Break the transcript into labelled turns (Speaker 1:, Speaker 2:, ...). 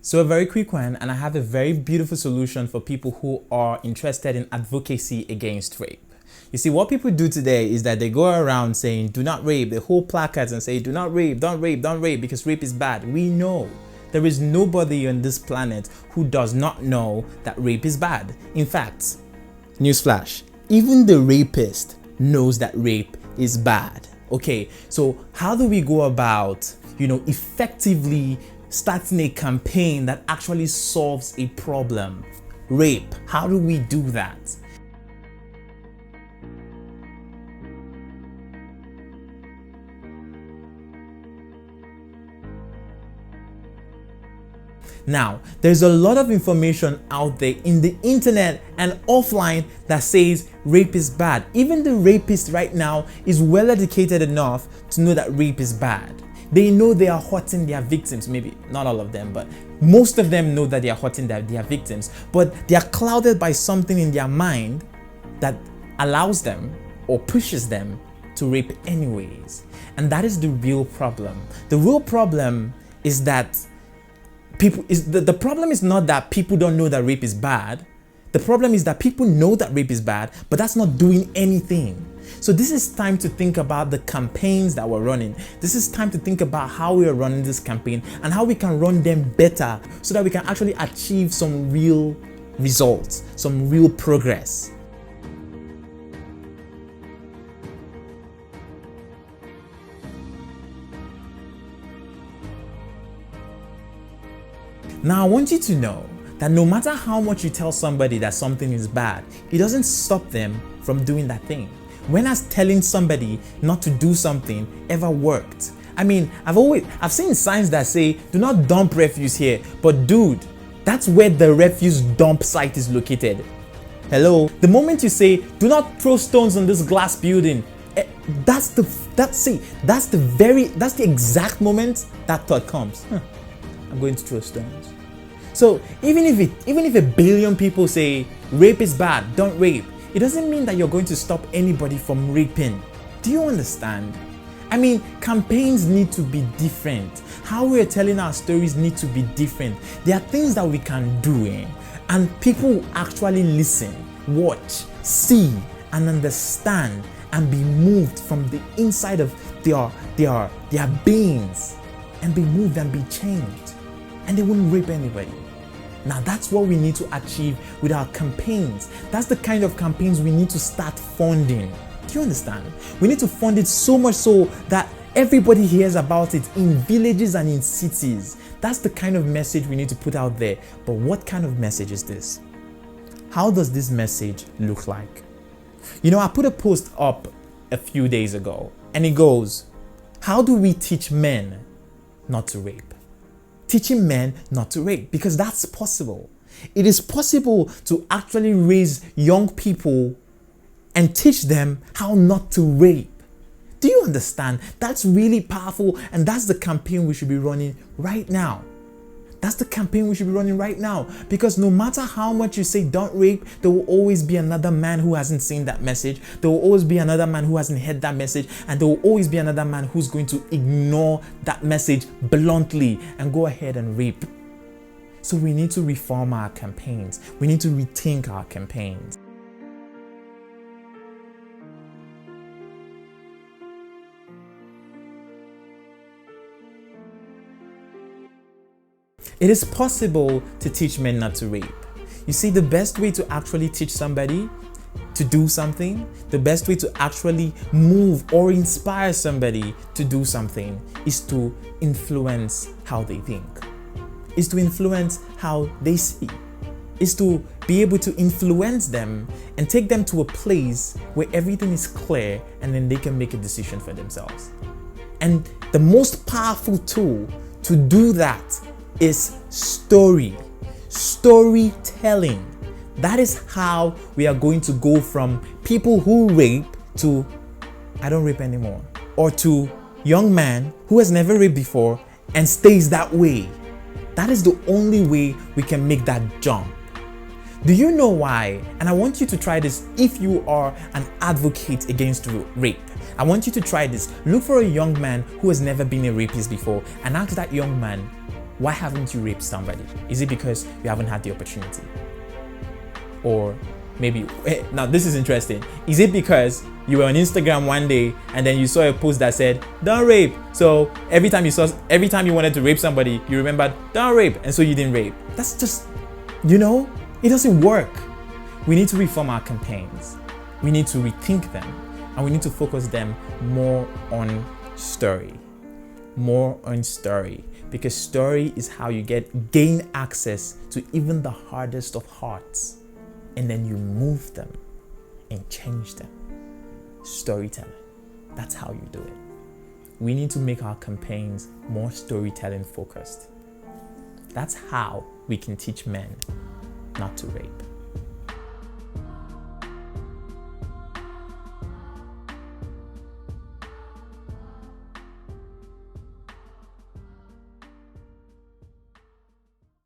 Speaker 1: So a very quick one, and I have a very beautiful solution for people who are interested in advocacy against rape. You see, what people do today is that they go around saying, do not rape. They hold placards and say, do not rape, don't rape, don't rape, because rape is bad. We know there is nobody on this planet who does not know that rape is bad. In fact, newsflash, even the rapist knows that rape is bad. Okay, so how do we go about, effectively starting a campaign that actually solves a problem? Rape. How do we do that? Now, there's a lot of information out there in the internet and offline that says rape is bad. Even the rapist right now is well educated enough to know that rape is bad. They know they are hurting their victims. Maybe not all of them, but most of them know that they are hurting their victims. But they are clouded by something in their mind that allows them or pushes them to rape anyways. And that is the real problem. The real problem is that the problem is not that people don't know that rape is bad. The problem is that people know that rape is bad, but that's not doing anything. So this is time to think about the campaigns that we're running. This is time to think about how we are running this campaign and how we can run them better so that we can actually achieve some real results, some real progress. Now, I want you to know that no matter how much you tell somebody that something is bad, it doesn't stop them from doing that thing. When has telling somebody not to do something ever worked? I mean, I've seen signs that say, do not dump refuse here, but dude, that's where the refuse dump site is located. Hello? The moment you say, do not throw stones on this glass building, that's the exact moment that thought comes. I'm going to throw stones. So even if a billion people say rape is bad, don't rape, it doesn't mean that you're going to stop anybody from raping. Do you understand? I mean, campaigns need to be different. How we're telling our stories need to be different. There are things that we can do, and people actually listen, watch, see, and understand, and be moved from the inside of their beings, and be moved and be changed. And they wouldn't rape anybody. Now that's what we need to achieve with our campaigns. That's the kind of campaigns we need to start funding. Do you understand? We need to fund it so much so that everybody hears about it in villages and in cities. That's the kind of message we need to put out there. But what kind of message is this? How does this message look like? I put a post up a few days ago and it goes, how do we teach men not to rape? Teaching men not to rape, because that's possible. It is possible to actually raise young people and teach them how not to rape. Do you understand? That's really powerful, and that's the campaign we should be running right now. That's the campaign we should be running right now, because no matter how much you say don't rape, there will always be another man who hasn't seen that message. There will always be another man who hasn't heard that message, and there will always be another man who's going to ignore that message bluntly and go ahead and rape. So we need to reform our campaigns. We need to rethink our campaigns. It is possible to teach men not to rape. You see, the best way to actually teach somebody to do something, the best way to actually move or inspire somebody to do something is to influence how they think, is to influence how they see, is to be able to influence them and take them to a place where everything is clear and then they can make a decision for themselves. And the most powerful tool to do that is storytelling. That is how we are going to go from people who rape to I don't rape anymore, or to young man who has never raped before and stays that way. That is the only way we can make that jump. Do you know why? And I want you to try this if you are an advocate against rape. I want you to try this. Look for a young man who has never been a rapist before and ask that young man, Why haven't you raped somebody? Is it because you haven't had the opportunity? Or maybe, now this is interesting. Is it because you were on Instagram one day and then you saw a post that said, don't rape? So every time you wanted to rape somebody, you remembered, don't rape, and so you didn't rape. That's just, it doesn't work. We need to reform our campaigns. We need to rethink them, and we need to focus them more on story. More on story. Because story is how you gain access to even the hardest of hearts, and then you move them and change them. Storytelling. That's how you do it. We need to make our campaigns more storytelling focused. That's how we can teach men not to rape.